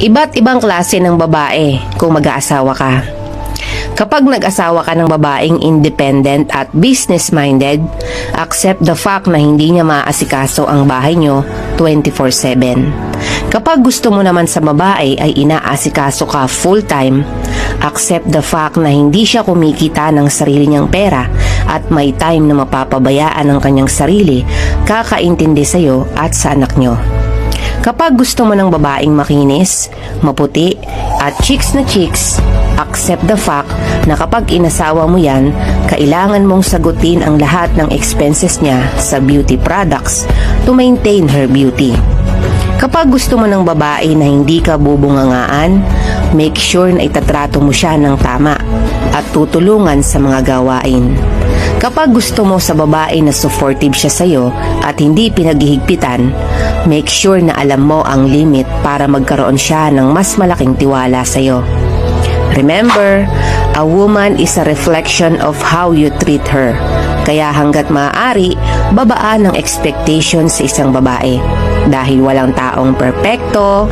Iba't ibang klase ng babae kung mag-aasawa ka. Kapag nag-asawa ka ng babaeng independent at business-minded, accept the fact na hindi niya maaasikaso ang bahay niyo 24/7. Kapag gusto mo naman sa babae ay inaasikaso ka full-time, accept the fact na hindi siya kumikita ng sarili niyang pera at may time na mapapabayaan ang kanyang sarili, kakaintindi sa'yo at sa anak niyo. Kapag gusto mo ng babaeng makinis, maputi, at chicks na chicks, accept the fact na kapag inasawa mo yan, kailangan mong sagutin ang lahat ng expenses niya sa beauty products to maintain her beauty. Kapag gusto mo ng babae na hindi ka bubungangaan, make sure na itatrato mo siya ng tama at tutulungan sa mga gawain. Kapag gusto mo sa babae na supportive siya sa'yo at hindi pinaghihigpitan, make sure na alam mo ang limit para magkaroon siya ng mas malaking tiwala sa'yo. Remember, a woman is a reflection of how you treat her. Kaya hanggat maaari, babaan ang expectations sa isang babae. Dahil walang taong perpekto,